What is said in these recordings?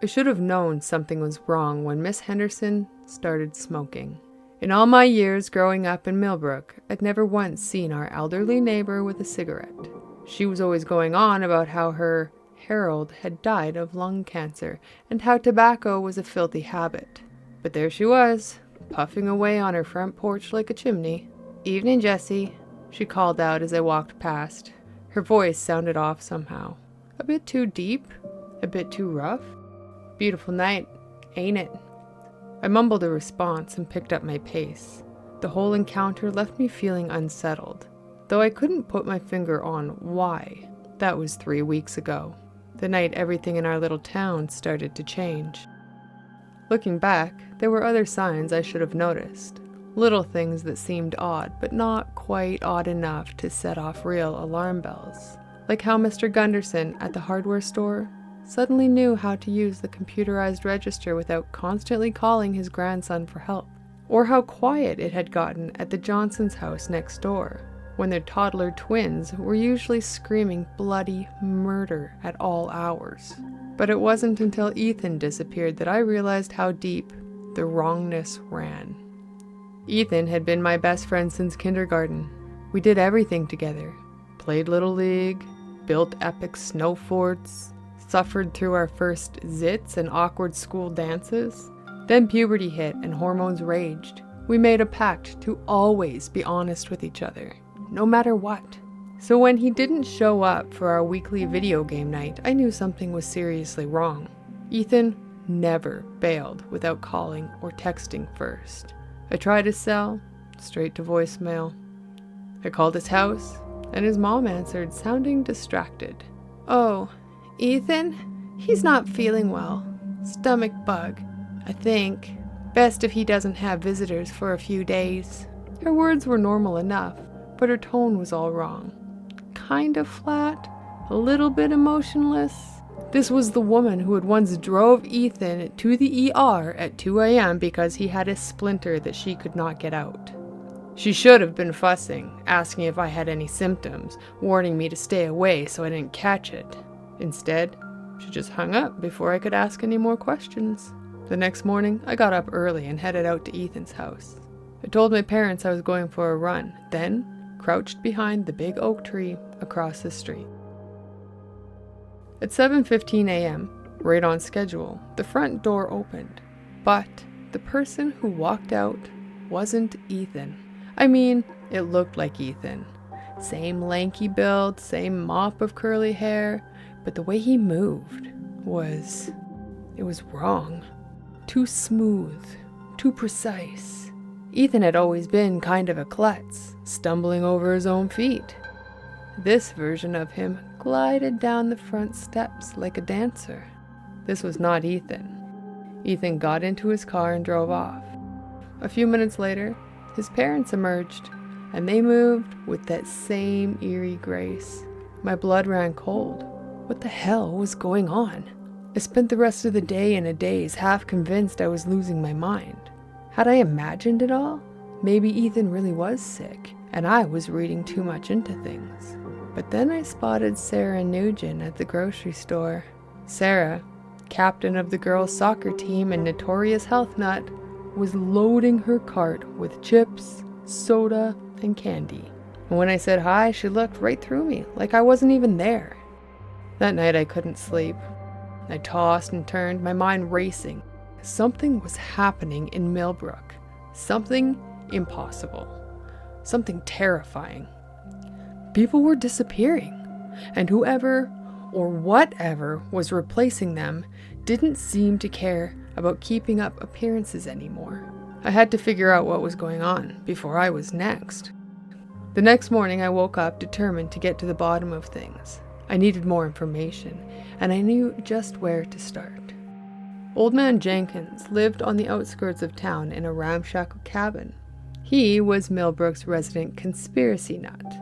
I should have known something was wrong when Miss Henderson started smoking. In all my years growing up in Millbrook, I'd never once seen our elderly neighbor with a cigarette. She was always going on about how her Harold had died of lung cancer and how tobacco was a filthy habit. But there she was, puffing away on her front porch like a chimney. "Evening, Jessie," she called out as I walked past. Her voice sounded off somehow. A bit too deep, a bit too rough. "Beautiful night, ain't it?" I mumbled a response and picked up my pace. The whole encounter left me feeling unsettled, though I couldn't put my finger on why. That was 3 weeks ago, the night everything in our little town started to change. Looking back, there were other signs I should have noticed. Little things that seemed odd, but not quite odd enough to set off real alarm bells. Like how Mr. Gunderson at the hardware store suddenly knew how to use the computerized register without constantly calling his grandson for help. Or how quiet it had gotten at the Johnsons' house next door, when their toddler twins were usually screaming bloody murder at all hours. But it wasn't until Ethan disappeared that I realized how deep the wrongness ran. Ethan had been my best friend since kindergarten. We did everything together. Played Little League, built epic snow forts, suffered through our first zits and awkward school dances. Then puberty hit and hormones raged. We made a pact to always be honest with each other, no matter what. So when he didn't show up for our weekly video game night, I knew something was seriously wrong. Ethan never bailed without calling or texting first. I tried his cell, straight to voicemail. I called his house, and his mom answered, sounding distracted. "Oh, Ethan? He's not feeling well. Stomach bug, I think. Best if he doesn't have visitors for a few days." Her words were normal enough, but her tone was all wrong. Kind of flat, a little bit emotionless. This was the woman who had once drove Ethan to the ER at 2 a.m. because he had a splinter that she could not get out. She should have been fussing, asking if I had any symptoms, warning me to stay away so I didn't catch it. Instead, she just hung up before I could ask any more questions. The next morning, I got up early and headed out to Ethan's house. I told my parents I was going for a run, then crouched behind the big oak tree across the street. At 7:15 a.m., right on schedule, the front door opened. But the person who walked out wasn't Ethan. I mean, it looked like Ethan. Same lanky build, same mop of curly hair, but the way he moved it was wrong. Too smooth, too precise. Ethan had always been kind of a klutz, stumbling over his own feet. This version of him glided down the front steps like a dancer. This was not Ethan. Ethan got into his car and drove off. A few minutes later, his parents emerged, and they moved with that same eerie grace. My blood ran cold. What the hell was going on? I spent the rest of the day in a daze, half convinced I was losing my mind. Had I imagined it all? Maybe Ethan really was sick, and I was reading too much into things. But then I spotted Sarah Nugent at the grocery store. Sarah, captain of the girls' soccer team and notorious health nut, was loading her cart with chips, soda, and candy. And when I said hi, she looked right through me, like I wasn't even there. That night I couldn't sleep. I tossed and turned, my mind racing. Something was happening in Millbrook. Something impossible. Something terrifying. People were disappearing, and whoever or whatever was replacing them didn't seem to care about keeping up appearances anymore. I had to figure out what was going on before I was next. The next morning I woke up determined to get to the bottom of things. I needed more information, and I knew just where to start. Old Man Jenkins lived on the outskirts of town in a ramshackle cabin. He was Millbrook's resident conspiracy nut,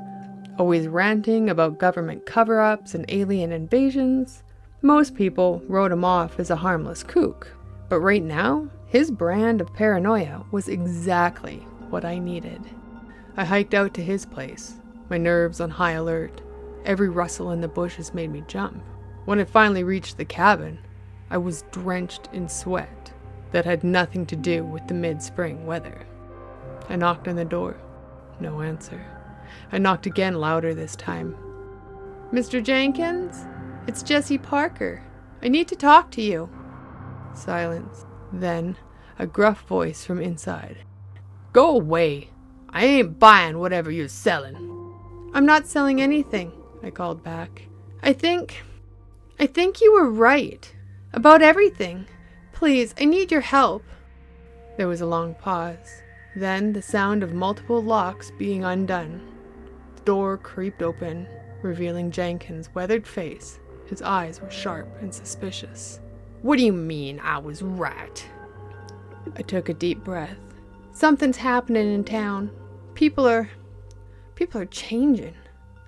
always ranting about government cover-ups and alien invasions. Most people wrote him off as a harmless kook, but right now, his brand of paranoia was exactly what I needed. I hiked out to his place, my nerves on high alert. Every rustle in the bushes made me jump. When I finally reached the cabin, I was drenched in sweat that had nothing to do with the mid-spring weather. I knocked on the door. No answer. I knocked again, louder this time. "Mr. Jenkins? It's Jessie Parker. I need to talk to you." Silence. Then a gruff voice from inside. "Go away. I ain't buying whatever you're selling." "I'm not selling anything," I called back. I think you were right. About everything. Please, I need your help." There was a long pause. Then the sound of multiple locks being undone. The door creaked open, revealing Jenkins' weathered face. His eyes were sharp and suspicious. "What do you mean I was right?" I took a deep breath. "Something's happening in town. People are changing.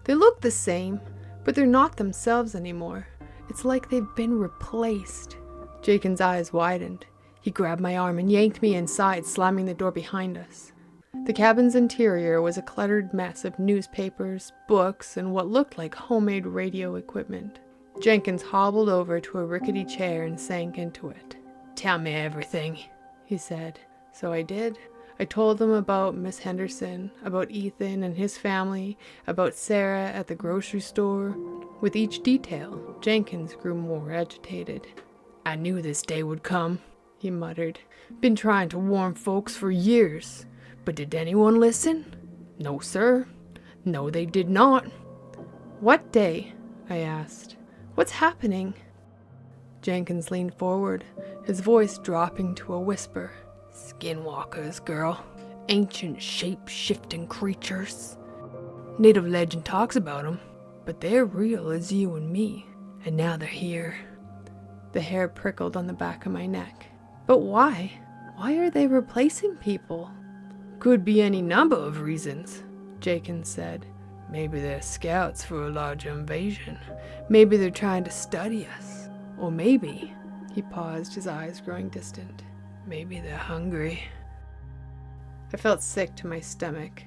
They look the same, but they're not themselves anymore. It's like they've been replaced." Jenkins' eyes widened. He grabbed my arm and yanked me inside, slamming the door behind us. The cabin's interior was a cluttered mess of newspapers, books, and what looked like homemade radio equipment. Jenkins hobbled over to a rickety chair and sank into it. "Tell me everything," he said. So I did. I told them about Miss Henderson, about Ethan and his family, about Sarah at the grocery store. With each detail, Jenkins grew more agitated. "I knew this day would come," he muttered. "Been trying to warn folks for years. But did anyone listen? No, sir. No, they did not." "What day?" I asked. "What's happening?" Jenkins leaned forward, his voice dropping to a whisper. "Skinwalkers, girl. Ancient shape-shifting creatures. Native legend talks about them, but they're real as you and me. And now they're here." The hair prickled on the back of my neck. "But why? Why are they replacing people?" "Could be any number of reasons," Jenkins said. "Maybe they're scouts for a large invasion. Maybe they're trying to study us. Or maybe," he paused, his eyes growing distant, "maybe they're hungry." I felt sick to my stomach.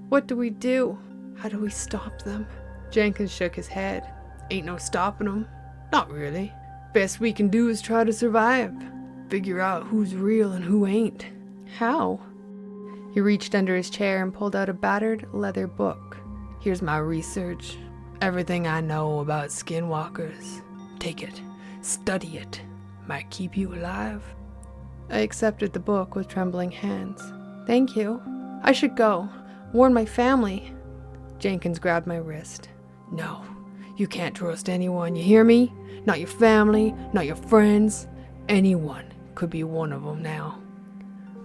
"What do we do? How do we stop them?" Jenkins shook his head. "Ain't no stopping them. Not really. Best we can do is try to survive. Figure out who's real and who ain't." "How?" He reached under his chair and pulled out a battered leather book. "Here's my research. Everything I know about skinwalkers. Take it. Study it. Might keep you alive." I accepted the book with trembling hands. "Thank you. I should go. Warn my family." Jenkins grabbed my wrist. "No, you can't trust anyone, you hear me? Not your family, not your friends. Anyone could be one of them now."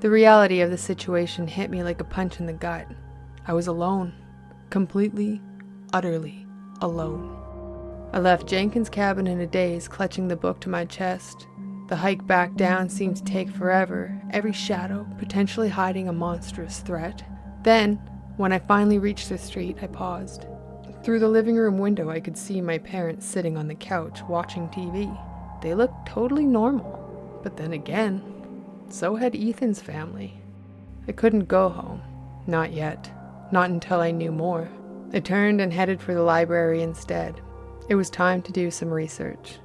The reality of the situation hit me like a punch in the gut. I was alone. Completely, utterly alone. I left Jenkins' cabin in a daze, clutching the book to my chest. The hike back down seemed to take forever, every shadow potentially hiding a monstrous threat. Then, when I finally reached the street, I paused. Through the living room window, I could see my parents sitting on the couch watching TV. They looked totally normal. But then again, so had Ethan's family. I couldn't go home. Not yet. Not until I knew more. I turned and headed for the library instead. It was time to do some research.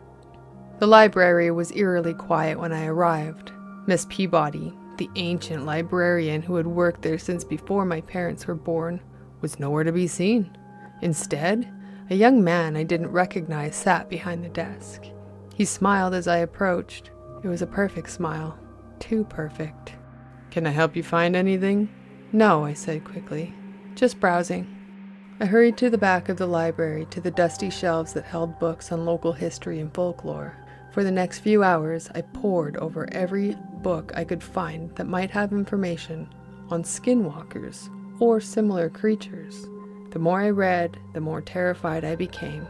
The library was eerily quiet when I arrived. Miss Peabody, the ancient librarian who had worked there since before my parents were born, was nowhere to be seen. Instead, a young man I didn't recognize sat behind the desk. He smiled as I approached. It was a perfect smile. Too perfect. "Can I help you find anything?" "No," I said quickly. "Just browsing." I hurried to the back of the library, to the dusty shelves that held books on local history and folklore. For the next few hours, I pored over every book I could find that might have information on skinwalkers or similar creatures. The more I read, the more terrified I became.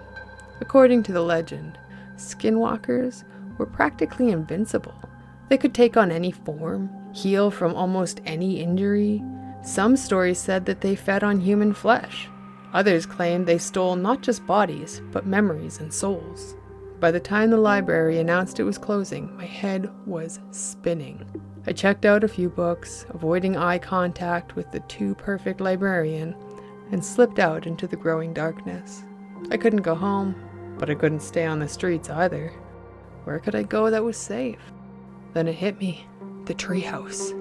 According to the legend, skinwalkers were practically invincible. They could take on any form, heal from almost any injury. Some stories said that they fed on human flesh. Others claimed they stole not just bodies, but memories and souls. By the time the library announced it was closing, my head was spinning. I checked out a few books, avoiding eye contact with the too-perfect librarian, and slipped out into the growing darkness. I couldn't go home, but I couldn't stay on the streets either. Where could I go that was safe? Then it hit me. The treehouse.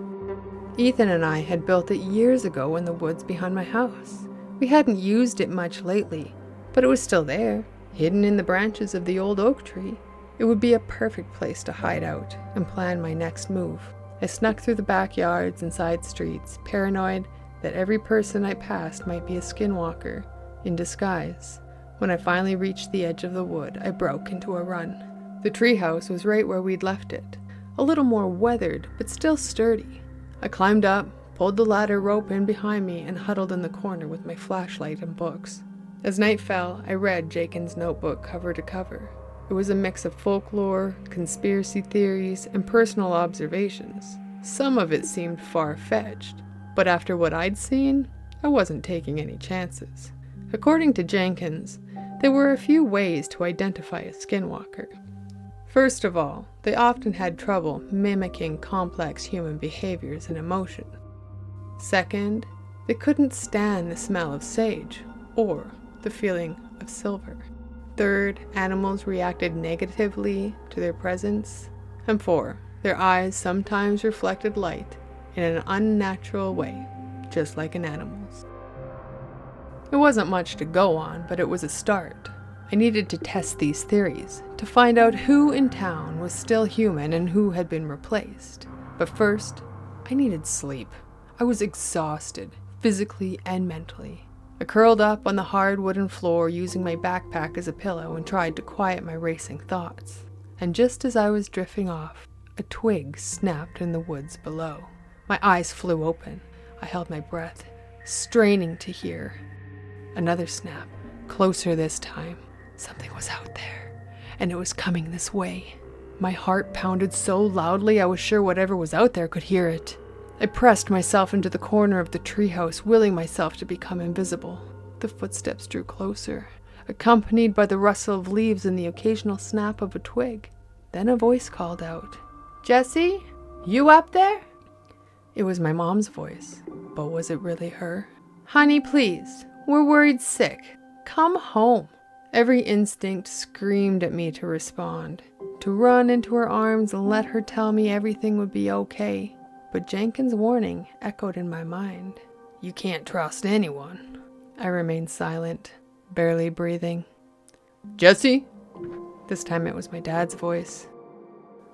Ethan and I had built it years ago in the woods behind my house. We hadn't used it much lately, but it was still there, hidden in the branches of the old oak tree. It would be a perfect place to hide out and plan my next move. I snuck through the backyards and side streets, paranoid that every person I passed might be a skinwalker in disguise. When I finally reached the edge of the wood, I broke into a run. The treehouse was right where we'd left it, a little more weathered, but still sturdy. I climbed up, pulled the ladder rope in behind me, and huddled in the corner with my flashlight and books. As night fell, I read Jaken's notebook cover to cover. It was a mix of folklore, conspiracy theories, and personal observations. Some of it seemed far-fetched, but after what I'd seen, I wasn't taking any chances. According to Jenkins, there were a few ways to identify a skinwalker. First of all, they often had trouble mimicking complex human behaviors and emotion. Second, they couldn't stand the smell of sage or the feeling of silver. Third, animals reacted negatively to their presence. And four, their eyes sometimes reflected light in an unnatural way, just like an animal's. It wasn't much to go on, but it was a start. I needed to test these theories, to find out who in town was still human and who had been replaced. But first, I needed sleep. I was exhausted, physically and mentally. I curled up on the hard wooden floor using my backpack as a pillow and tried to quiet my racing thoughts. And just as I was drifting off, a twig snapped in the woods below. My eyes flew open. I held my breath, straining to hear. Another snap, closer this time. Something was out there, and it was coming this way. My heart pounded so loudly I was sure whatever was out there could hear it. I pressed myself into the corner of the treehouse, willing myself to become invisible. The footsteps drew closer, accompanied by the rustle of leaves and the occasional snap of a twig. Then a voice called out, "Jessie, you up there?" It was my mom's voice, but was it really her? "Honey, please, we're worried sick. Come home." Every instinct screamed at me to respond, to run into her arms and let her tell me everything would be okay. But Jenkins' warning echoed in my mind. You can't trust anyone. I remained silent, barely breathing. "Jessie?" This time it was my dad's voice.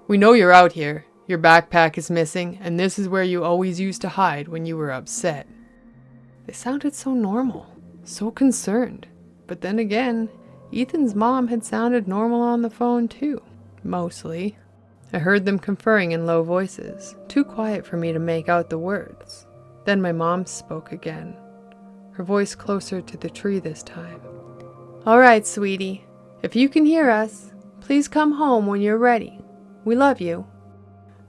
"We know you're out here. Your backpack is missing, and this is where you always used to hide when you were upset." They sounded so normal, so concerned. But then again, Ethan's mom had sounded normal on the phone too, mostly. I heard them conferring in low voices, too quiet for me to make out the words. Then my mom spoke again, her voice closer to the tree this time. "All right, sweetie, if you can hear us, please come home when you're ready. We love you."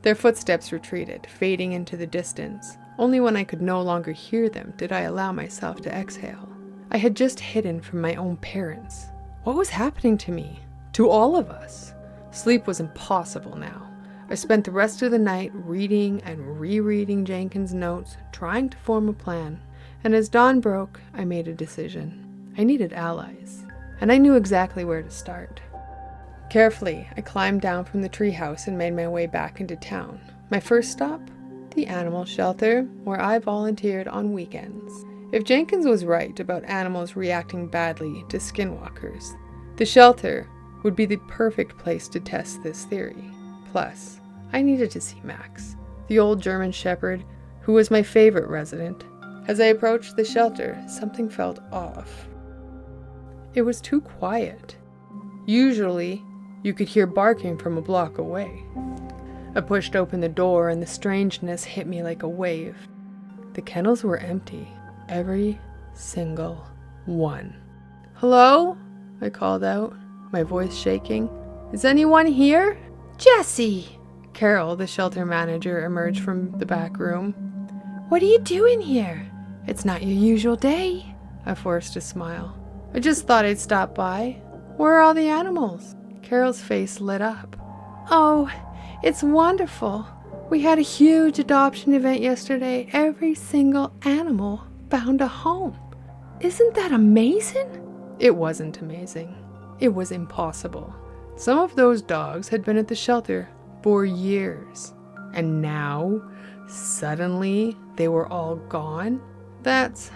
Their footsteps retreated, fading into the distance. Only when I could no longer hear them did I allow myself to exhale. I had just hidden from my own parents. What was happening to me? To all of us? Sleep was impossible now. I spent the rest of the night reading and rereading Jenkins' notes, trying to form a plan. And as dawn broke, I made a decision. I needed allies, and I knew exactly where to start. Carefully, I climbed down from the treehouse and made my way back into town. My first stop? The animal shelter, where I volunteered on weekends. If Jenkins was right about animals reacting badly to skinwalkers, the shelter would be the perfect place to test this theory. Plus, I needed to see Max, the old German shepherd who was my favorite resident. As I approached the shelter, something felt off. It was too quiet. Usually, you could hear barking from a block away. I pushed open the door and the strangeness hit me like a wave. The kennels were empty. Every single one. "Hello?" I called out, my voice shaking. "Is anyone here?" "Jessie!" Carol, the shelter manager, emerged from the back room. "What are you doing here? It's not your usual day." I forced a smile. "I just thought I'd stop by. Where are all the animals?" Carol's face lit up. "Oh, it's wonderful. We had a huge adoption event yesterday. Every single animal found a home. Isn't that amazing?" It wasn't amazing. It was impossible. Some of those dogs had been at the shelter for years, and now, suddenly, they were all gone? That's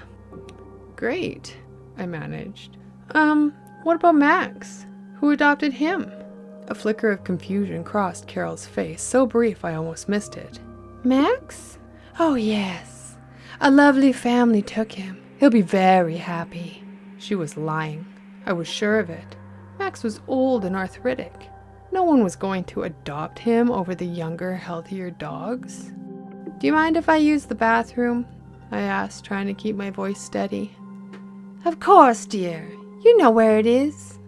great, I managed. What about Max? Who adopted him? A flicker of confusion crossed Carol's face, so brief I almost missed it. Max? Oh, yes. A lovely family took him. He'll be very happy. She was lying. I was sure of it. Max was old and arthritic. No one was going to adopt him over the younger, healthier dogs. Do you mind if I use the bathroom? I asked, trying to keep my voice steady. Of course, dear. You know where it is.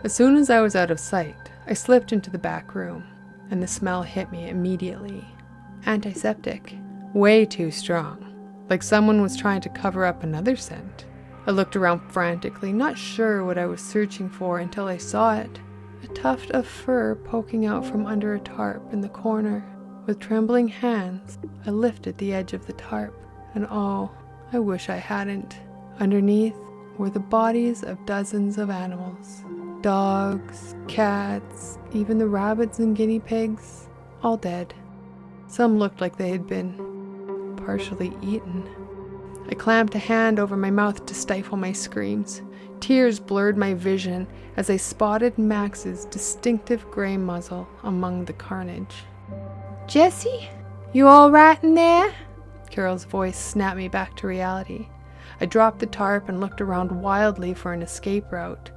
As soon as I was out of sight, I slipped into the back room, and the smell hit me immediately. Antiseptic. Way too strong. Like someone was trying to cover up another scent. I looked around frantically, not sure what I was searching for until I saw it. A tuft of fur poking out from under a tarp in the corner. With trembling hands, I lifted the edge of the tarp, and oh, I wish I hadn't. Underneath were the bodies of dozens of animals. Dogs, cats, even the rabbits and guinea pigs, all dead. Some looked like they had been partially eaten. I clamped a hand over my mouth to stifle my screams. Tears blurred my vision as I spotted Max's distinctive gray muzzle among the carnage. Jessie, you all right in there? Carol's voice snapped me back to reality. I dropped the tarp and looked around wildly for an escape route.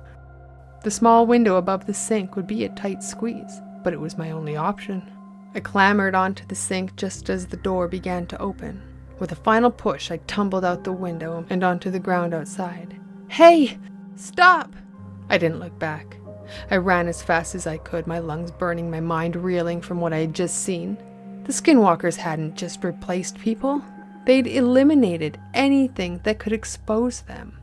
The small window above the sink would be a tight squeeze, but it was my only option. I clambered onto the sink just as the door began to open. With a final push, I tumbled out the window and onto the ground outside. Hey! Stop! I didn't look back. I ran as fast as I could, my lungs burning, my mind reeling from what I had just seen. The Skinwalkers hadn't just replaced people. They'd eliminated anything that could expose them.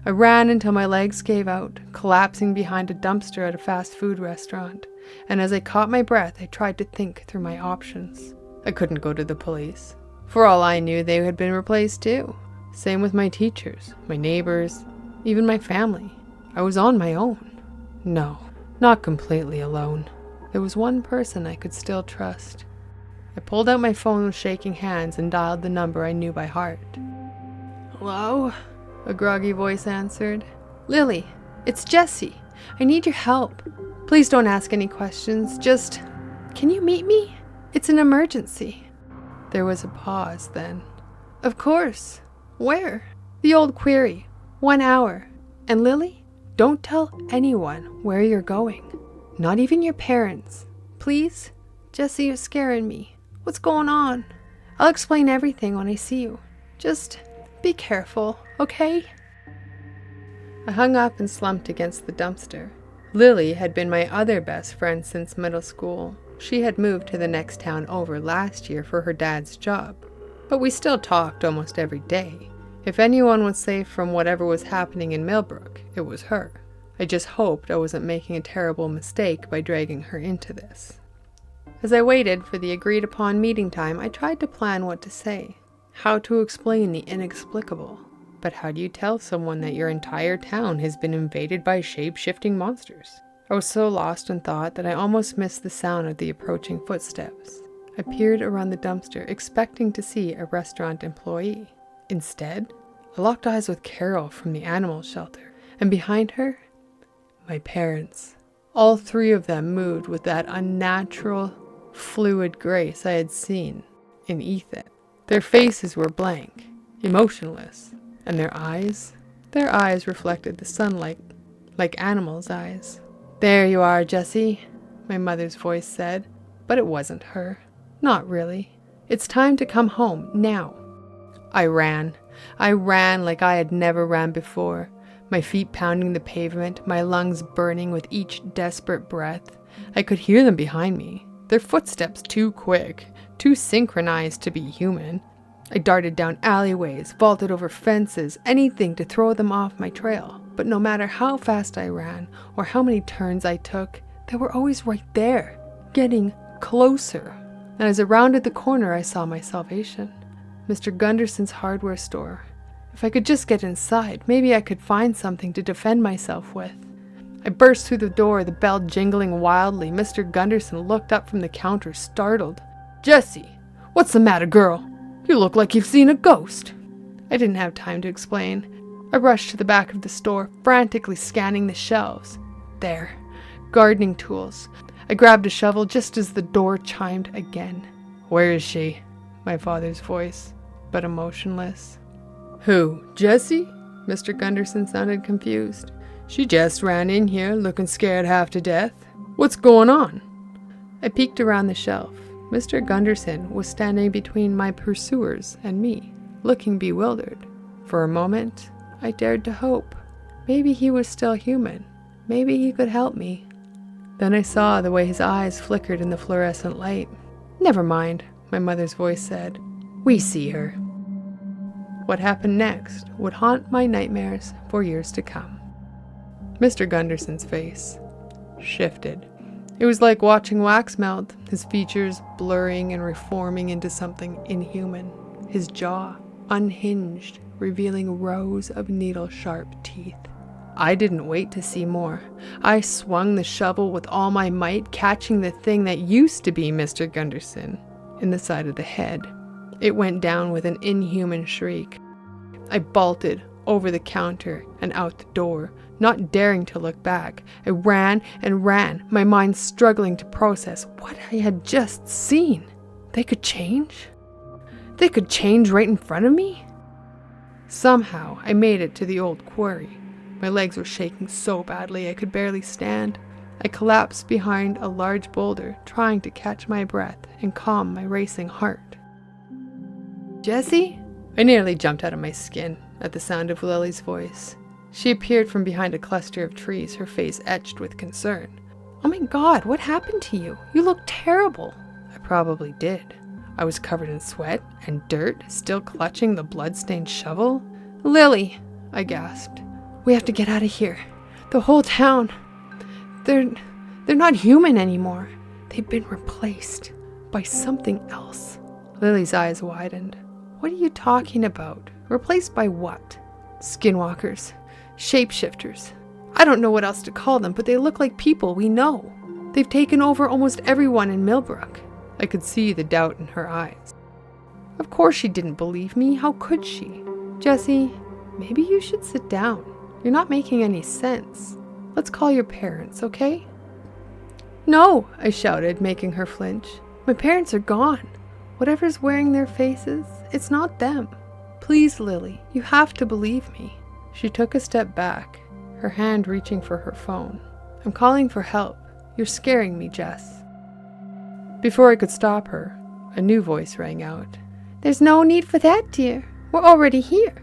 I ran until my legs gave out, collapsing behind a dumpster at a fast food restaurant. And as I caught my breath, I tried to think through my options. I couldn't go to the police. For all I knew, they had been replaced too. Same with my teachers, my neighbors, even my family. I was on my own. No, not completely alone. There was one person I could still trust. I pulled out my phone with shaking hands and dialed the number I knew by heart. Hello? A groggy voice answered. Lily, it's Jessie. I need your help. Please don't ask any questions. Just, can you meet me? It's an emergency. There was a pause then. Of course. Where? The old query. 1 hour. And Lily, don't tell anyone where you're going. Not even your parents. Please? Jessie, you're scaring me. What's going on? I'll explain everything when I see you. Just be careful, okay? I hung up and slumped against the dumpster. Lily had been my other best friend since middle school. She had moved to the next town over last year for her dad's job. But we still talked almost every day. If anyone was safe from whatever was happening in Millbrook, it was her. I just hoped I wasn't making a terrible mistake by dragging her into this. As I waited for the agreed-upon meeting time, I tried to plan what to say, how to explain the inexplicable. But how do you tell someone that your entire town has been invaded by shape-shifting monsters? I was so lost in thought that I almost missed the sound of the approaching footsteps. I peered around the dumpster, expecting to see a restaurant employee. Instead, I locked eyes with Carol from the animal shelter, and behind her, my parents. All three of them moved with that unnatural, fluid grace I had seen in Ethan. Their faces were blank, emotionless, and their eyes reflected the sunlight like animals' eyes. There you are, Jessie, my mother's voice said, but it wasn't her. Not really. It's time to come home, now. I ran like I had never ran before, my feet pounding the pavement, my lungs burning with each desperate breath. I could hear them behind me, their footsteps too quick, too synchronized to be human. I darted down alleyways, vaulted over fences, anything to throw them off my trail. But no matter how fast I ran, or how many turns I took, they were always right there, getting closer. And as I rounded the corner, I saw my salvation. Mr. Gunderson's hardware store. If I could just get inside, maybe I could find something to defend myself with. I burst through the door, the bell jingling wildly. Mr. Gunderson looked up from the counter, startled. "Jessie, what's the matter, girl? You look like you've seen a ghost." I didn't have time to explain. I rushed to the back of the store, frantically scanning the shelves. There, gardening tools. I grabbed a shovel just as the door chimed again. "Where is she?" My father's voice, but emotionless. "Who, Jessie?" Mr. Gunderson sounded confused. "She just ran in here, looking scared half to death. What's going on?" I peeked around the shelf. Mr. Gunderson was standing between my pursuers and me, looking bewildered. For a moment, I dared to hope. Maybe he was still human. Maybe he could help me. Then I saw the way his eyes flickered in the fluorescent light. "Never mind," my mother's voice said. "We see her." What happened next would haunt my nightmares for years to come. Mr. Gunderson's face shifted. It was like watching wax melt, his features blurring and reforming into something inhuman. His jaw unhinged, revealing rows of needle-sharp teeth. I didn't wait to see more. I swung the shovel with all my might, catching the thing that used to be Mr. Gunderson in the side of the head. It went down with an inhuman shriek. I bolted over the counter and out the door, not daring to look back. I ran and ran, my mind struggling to process what I had just seen. They could change? They could change right in front of me? Somehow, I made it to the old quarry. My legs were shaking so badly I could barely stand. I collapsed behind a large boulder, trying to catch my breath and calm my racing heart. "Jessie?" I nearly jumped out of my skin at the sound of Lily's voice. She appeared from behind a cluster of trees, her face etched with concern. "Oh my God, what happened to you? You look terrible." I probably did. I was covered in sweat and dirt, still clutching the blood-stained shovel. "Lily," I gasped. "We have to get out of here. The whole town. They're not human anymore. They've been replaced by something else." Lily's eyes widened. "What are you talking about? Replaced by what?" "Skinwalkers. Shapeshifters. I don't know what else to call them, but they look like people we know. They've taken over almost everyone in Millbrook." I could see the doubt in her eyes. Of course she didn't believe me. How could she? "Jessie, maybe you should sit down. You're not making any sense. Let's call your parents, okay?" "No," I shouted, making her flinch. "My parents are gone. Whatever's wearing their faces, it's not them. Please, Lily, you have to believe me." She took a step back, her hand reaching for her phone. "I'm calling for help. You're scaring me, Jess." Before I could stop her, a new voice rang out. "There's no need for that, dear. We're already here."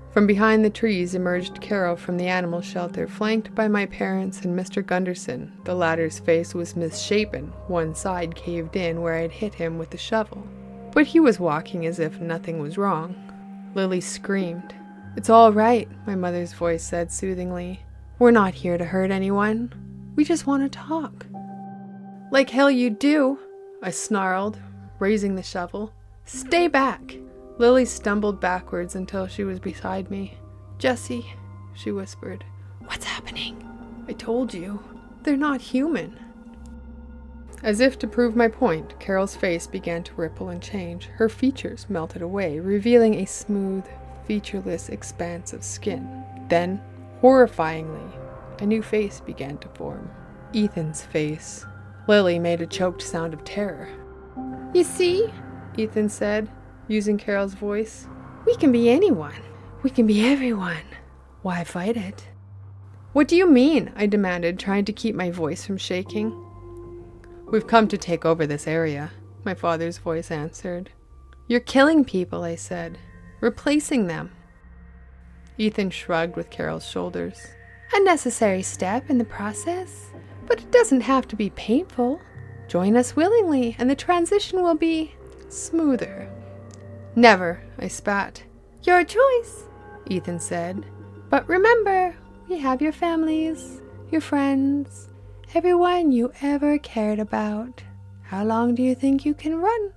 From behind the trees emerged Carol from the animal shelter, flanked by my parents and Mr. Gunderson. The latter's face was misshapen, one side caved in where I'd hit him with the shovel. But he was walking as if nothing was wrong. Lily screamed. "It's all right," my mother's voice said soothingly. "We're not here to hurt anyone. We just want to talk." "Like hell you do," I snarled, raising the shovel. "Stay back." Lily stumbled backwards until she was beside me. "Jessie," she whispered. "What's happening?" "I told you. They're not human." As if to prove my point, Carol's face began to ripple and change. Her features melted away, revealing a smooth, featureless expanse of skin. Then, horrifyingly, a new face began to form. Ethan's face. Lily made a choked sound of terror. "You see," Ethan said, using Carol's voice, "we can be anyone. We can be everyone. Why fight it?" "What do you mean?" I demanded, trying to keep my voice from shaking. "We've come to take over this area," my father's voice answered. "You're killing people," I said. "Replacing them." Ethan shrugged with Carol's shoulders. "A necessary step in the process, but it doesn't have to be painful. Join us willingly, and the transition will be smoother." "Never," I spat. "Your choice," Ethan said. "But remember, we have your families, your friends, everyone you ever cared about. How long do you think you can run?"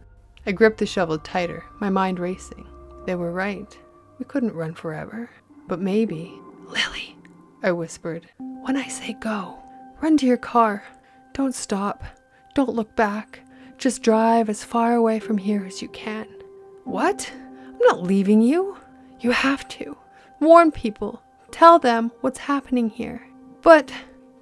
I gripped the shovel tighter, my mind racing. They were right. We couldn't run forever. But maybe... "Lily," I whispered. When I say go, run to your car. Don't stop. Don't look back. Just drive as far away from here as you can. What? I'm not leaving you. You have to. Warn people. Tell them what's happening here. But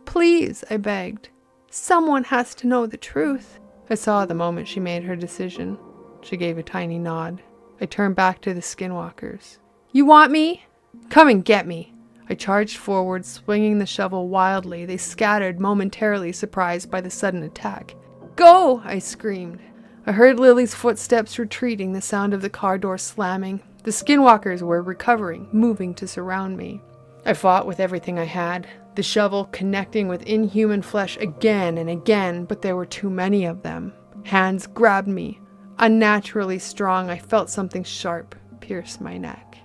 please, I begged. Someone has to know the truth. I saw the moment she made her decision. She gave a tiny nod. I turned back to the Skinwalkers. You want me? Come and get me. I charged forward, swinging the shovel wildly. They scattered, momentarily surprised by the sudden attack. Go! I screamed. I heard Lily's footsteps retreating, the sound of the car door slamming. The Skinwalkers were recovering, moving to surround me. I fought with everything I had, the shovel connecting with inhuman flesh again and again, but there were too many of them. Hands grabbed me. Unnaturally strong, I felt something sharp pierce my neck.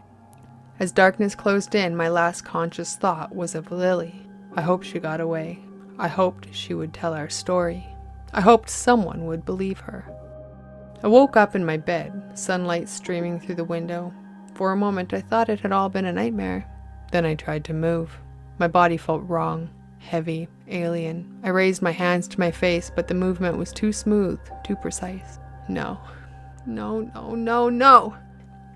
As darkness closed in, my last conscious thought was of Lily. I hoped she got away. I hoped she would tell our story. I hoped someone would believe her. I woke up in my bed, sunlight streaming through the window. For a moment, I thought it had all been a nightmare. Then I tried to move. My body felt wrong, heavy, alien. I raised my hands to my face, but the movement was too smooth, too precise. No.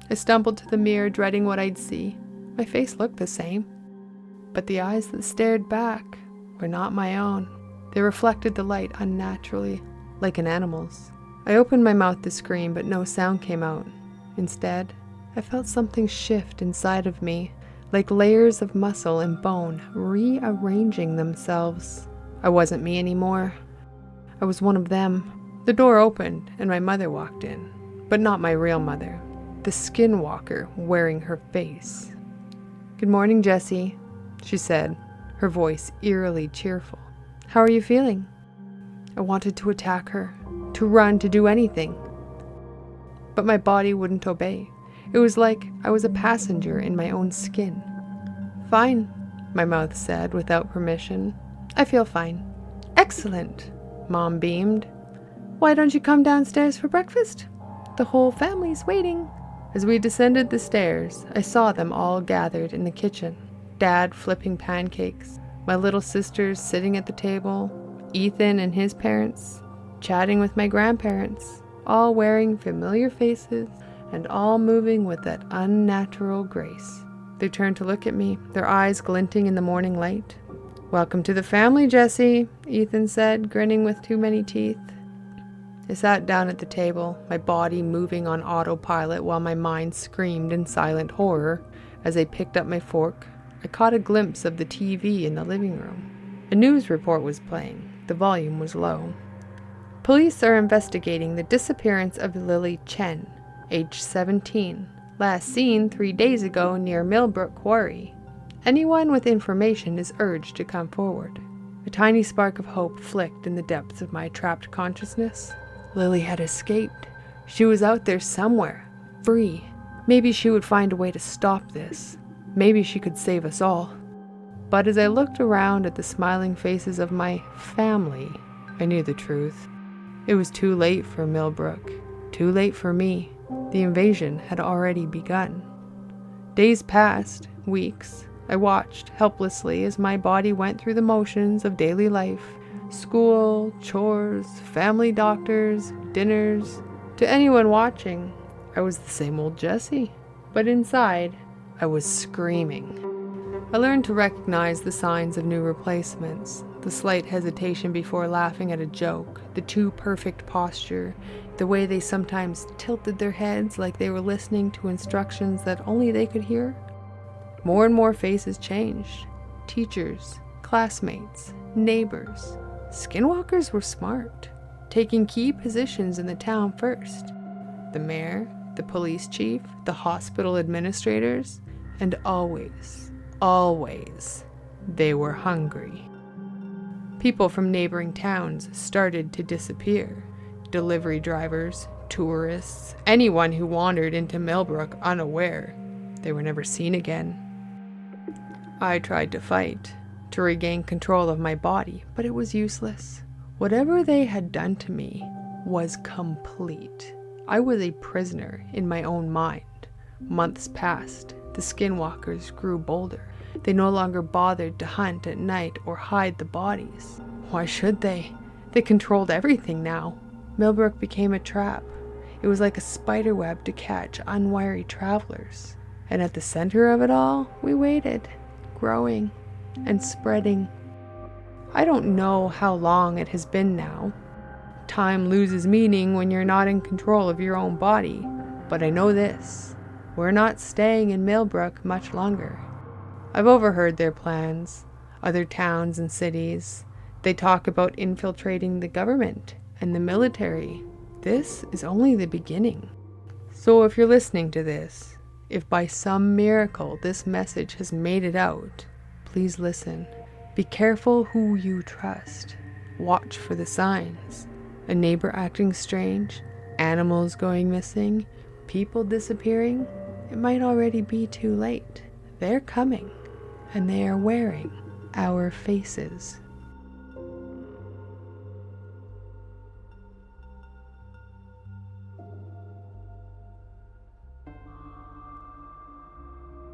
I stumbled to the mirror, dreading what I'd see. My face looked the same, but the eyes that stared back were not my own. They reflected the light unnaturally, like an animal's. I opened my mouth to scream, but no sound came out. Instead, I felt something shift inside of me, like layers of muscle and bone rearranging themselves. I wasn't me anymore. I was one of them. The door opened, and my mother walked in, but not my real mother. The Skinwalker wearing her face. Good morning, Jessie, she said, her voice eerily cheerful. How are you feeling? I wanted to attack her, to run, to do anything. But my body wouldn't obey. It was like I was a passenger in my own skin. Fine, my mouth said without permission. I feel fine. Excellent, Mom beamed. Why don't you come downstairs for breakfast? The whole family's waiting. As we descended the stairs, I saw them all gathered in the kitchen. Dad flipping pancakes, my little sisters sitting at the table, Ethan and his parents, chatting with my grandparents, all wearing familiar faces and all moving with that unnatural grace. They turned to look at me, their eyes glinting in the morning light. Welcome to the family, Jessie, Ethan said, grinning with too many teeth. I sat down at the table, my body moving on autopilot while my mind screamed in silent horror. As I picked up my fork, I caught a glimpse of the TV in the living room. A news report was playing. The volume was low. Police are investigating the disappearance of Lily Chen, age 17, last seen 3 days ago near Millbrook Quarry. Anyone with information is urged to come forward. A tiny spark of hope flicked in the depths of my trapped consciousness. Lily had escaped. She was out there somewhere, free. Maybe she would find a way to stop this. Maybe she could save us all. But as I looked around at the smiling faces of my family, I knew the truth. It was too late for Millbrook. Too late for me. The invasion had already begun. Days passed, weeks. I watched helplessly as my body went through the motions of daily life. School, chores, family doctors, dinners. To anyone watching, I was the same old Jessie. But inside, I was screaming. I learned to recognize the signs of new replacements. The slight hesitation before laughing at a joke, the too perfect posture, the way they sometimes tilted their heads like they were listening to instructions that only they could hear. More and more faces changed. Teachers, classmates, neighbors. Skinwalkers were smart, taking key positions in the town first. The mayor, the police chief, the hospital administrators, and always, they were hungry. People from neighboring towns started to disappear. Delivery drivers, tourists, anyone who wandered into Millbrook unaware. They were never seen again. I tried to fight, to regain control of my body, but it was useless. Whatever they had done to me was complete. I was a prisoner in my own mind. Months passed. The Skinwalkers grew bolder. They no longer bothered to hunt at night or hide the bodies. Why should they? They controlled everything now. Millbrook became a trap. It was like a spider web to catch unwary travelers. And at the center of it all, we waited, growing and spreading. I don't know how long it has been now. Time loses meaning when you're not in control of your own body. But I know this. We're not staying in Millbrook much longer. I've overheard their plans. Other towns and cities. They talk about infiltrating the government and the military. This is only the beginning. So if you're listening to this, if by some miracle this message has made it out, please listen. Be careful who you trust. Watch for the signs. A neighbor acting strange, animals going missing, people disappearing. It might already be too late. They're coming, and they are wearing our faces.